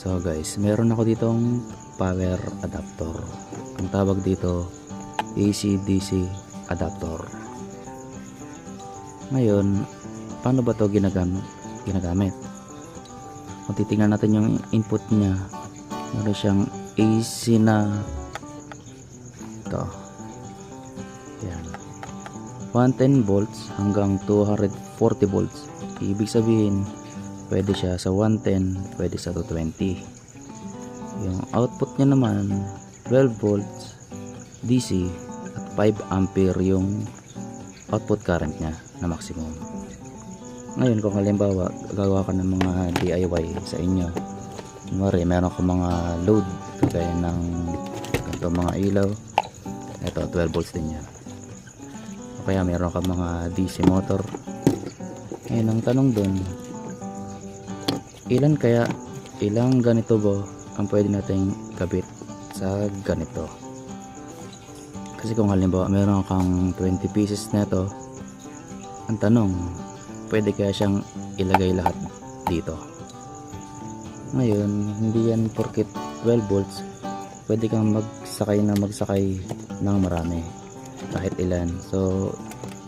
So guys, meron ako ditong power adapter. Ang tawag dito AC/DC adapter. Ngayon, paano ba to ginagamit? Kung titingnan natin yung input niya, meron siyang AC na ito. Yan. 110 volts hanggang 240 volts. Ibig sabihin, pwede siya sa 110, pwede sa 220. Yung output niya naman 12 volts DC at 5 ampere yung output current niya na maximum. Ngayon, kung halimbawa gagawa ka ng mga DIY sa inyo, meron ka mga load kagaya ng ganito mga ilaw, ito 12 volts din yan, o kaya meron ka mga DC motor. Ngayon, ang tanong dun, ilang ganito ba ang pwede nating kabit sa ganito? Kasi kung halimbawa meron kang 20 pieces na ito, ang tanong, pwede kaya siyang ilagay lahat dito? Ngayon, hindi yan porket 12 volts pwede kang magsakay ng marami, kahit ilan. So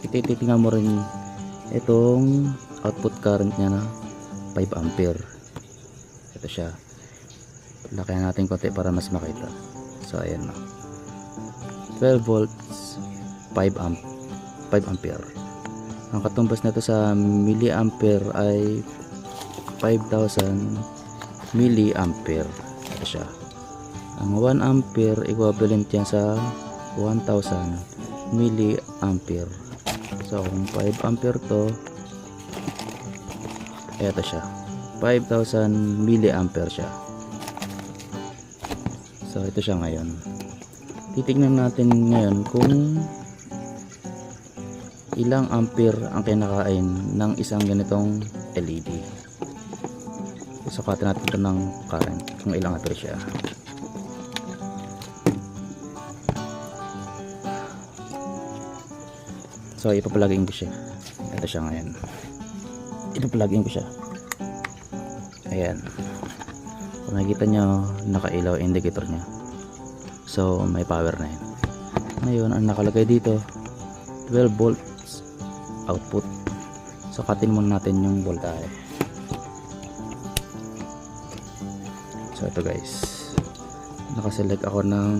ititingnan mo rin itong output current niya na 5 ampere. Ito siya, lakayan natin konti para mas makita. So ayan na, 12 volts 5 ampere. Ang katumbas na ito sa milliampere ay 5,000 milliampere. Ito siya. Ang 1 ampere equivalent yan sa 1,000 milliampere. So kung 5 ampere to, ito siya, 5,000 milliampere siya. So ito siya ngayon. Titignan natin ngayon kung ilang ampere ang kinakain ng isang ganitong LED. Sukatin natin ito ng current kung ilang ampere siya. So ipaplugin ko siya. Ito siya ngayon. Ipaplugin ko siya. Ayan. Kung nakikita nyo, nakailaw indicator niya. So may power na yun. Ngayon, ang nakalagay dito 12 volts output. Sukatin muna natin yung voltahe. So ito guys, nakaselect ako ng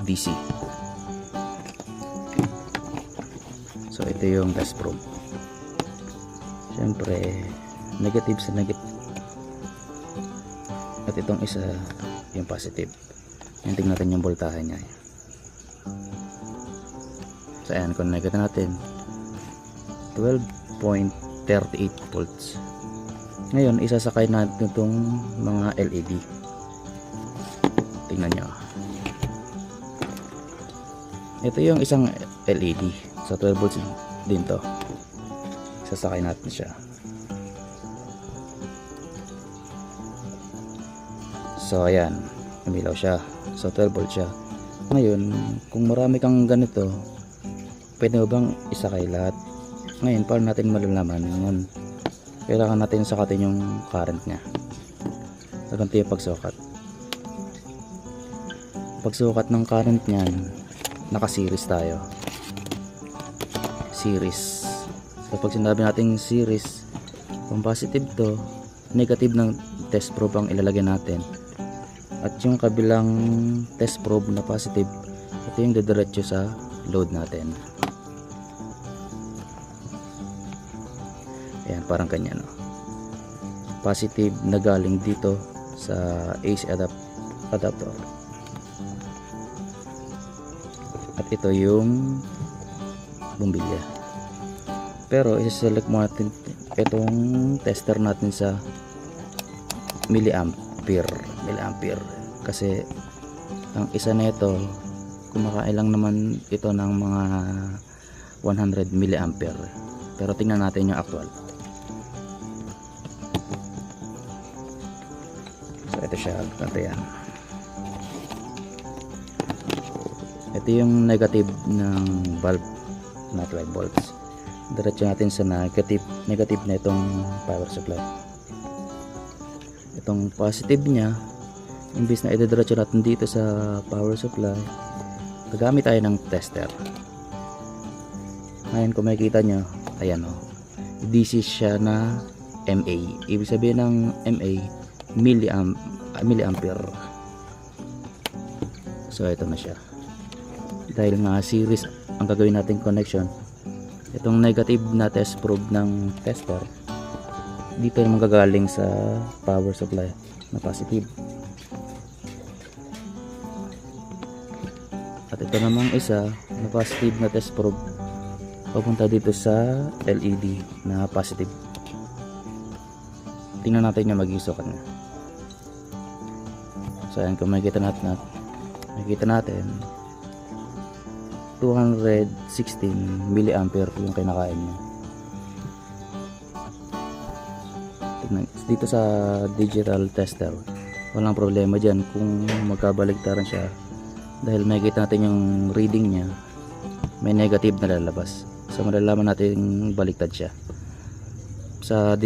DC. So ito yung test probe. Siyempre negative sa negative, at itong isa yung positive. Tingnan natin yung voltahe niya. So ayan, kung nakita natin 12.38 volts. Ngayon, isasakay natin itong mga LED. Tingnan nyo, ito yung isang LED. So 12 volts din to. Isasakay natin siya. So ayan, umilaw siya. So 12 volts siya. Ngayon, kung marami kang ganito, pwede mo bang isakay lahat? Ngayon, paano natin malalaman? Ngayon, kailangan natin sakatin yung current nya. So ganito yung pagsukat. Pagsukat ng current nyan, naka-series tayo. Series. So pag sinabi natin series, kung positive to, negative ng test probe ang ilalagay natin. At yung kabilang test probe na positive, ito yung didiretso sa load natin. Ayan, parang kanya, no? Positive na galing dito sa AC adapter. At ito yung bumbilya. Pero isa-select mo natin itong tester natin sa milliampere. Kasi ang isa na ito, kumakailang naman ito ng mga 100 milliampere. Pero tingnan natin yung actual. So ito siya, ito yan. Ito yung negative ng bulb na 12 volts. Diretso natin sa negative na itong power supply. itong positive nya, imbis na idediretso natin dito sa power supply, gagamit tayo ng tester. Ngayon kung makikita nyo, ayan o, DC siya na MA. Ibig sabihin ng MA, milliampere. So ito na siya. Dahil nga series ang gagawin nating connection, itong negative na test probe ng tester, dito naman gagaling sa power supply na positive. At ito namang isa na positive na test probe, papunta dito sa LED na positive. Tingnan natin yung maging sukat niya. So ayan, kung makikita natin 216 milliampere yung kinakain niya. Tingnan, dito sa digital tester walang problema dyan kung magkabaligtaran siya, dahil makikita natin yung reading niya, may negative na lalabas. So malalaman natin baliktad siya. Sa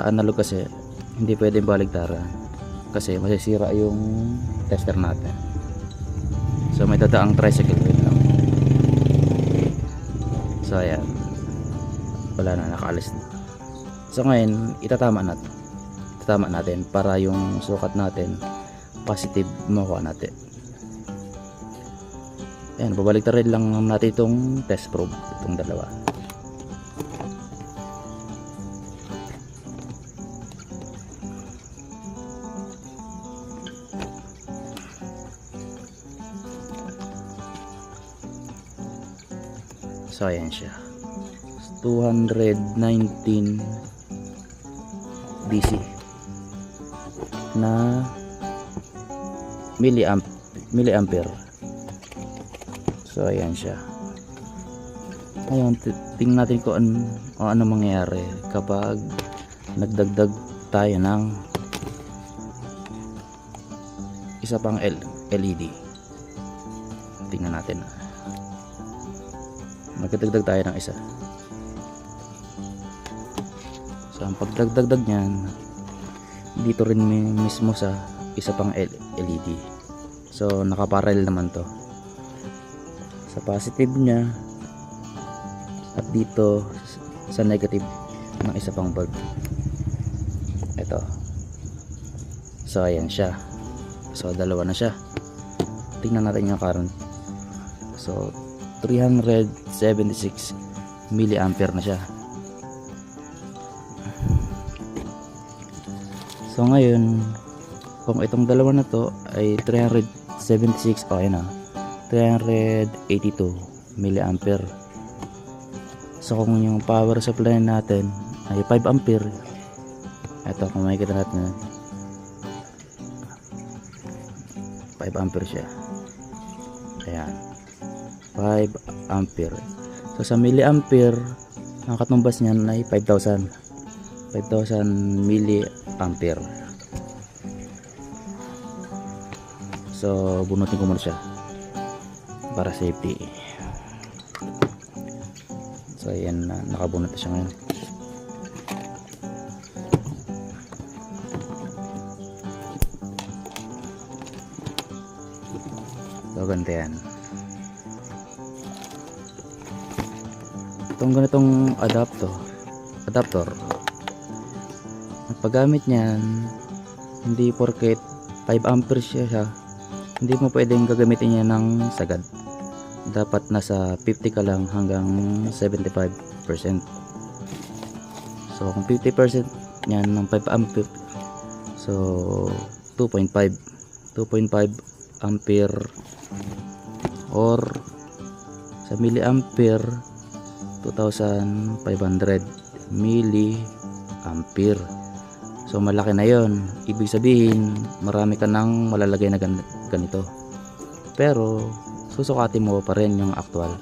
analog kasi hindi pwedeng baligtaran kasi masisira yung tester natin. So may dadaang tricycle wheel lang. So ayan, wala na, nakaalis na. So ngayon itatama natin para yung sukat natin positive makuha natin. Ayan, babaligtarin lang natin itong test probe, itong dalawa. So ayan siya, 219 DC na milliampere. So ayan siya. Ngayon tingnan natin kung ano mangyayari kapag nagdagdag tayo ng isa pang LED. Tingnan natin. Magdagdag tayo ng isa. So ang pagdagdag niyan, dito rin mismo sa isa pang LED. So nakaparallel naman to sa positive niya at dito sa negative ng isa pang bulb. Ito. So ayan siya. So dalawa na siya. Tingnan natin yung current. So 376 milliampere na siya. So ngayon kung itong dalawa na to ay 376, ayan na, 382 milliampere. So kung yung power supply natin ay 5 ampere, ito kung makikita natin 5 ampere siya. Ayan, 5 ampere. So sa milliampere, ang katumbas niyan ay 5,000 milliampere. So bunutin ko muna siya para safety. So ayan, nakabunot na siya ngayon. So ganito yan. Itong ganitong adapter, ang paggamit niyan, hindi porket 5 ampere siya, hindi mo pwedeng gagamitin niya ng sagad. Dapat nasa 50 ka lang hanggang 75%. So kung 50% niyan ng 5 ampere, so 2.5 ampere, or sa milliampere 2,500 milliampere. So malaki na yon. Ibig sabihin marami ka nang malalagay na ganito, pero susukatin mo pa rin yung actual.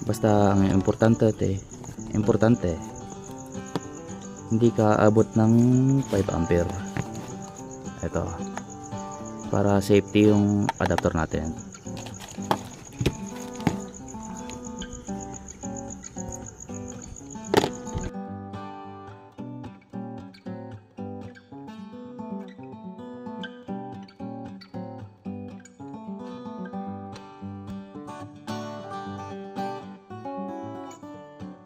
Basta ang importante hindi ka abot ng 5 ampere. Ito para safety yung adapter natin.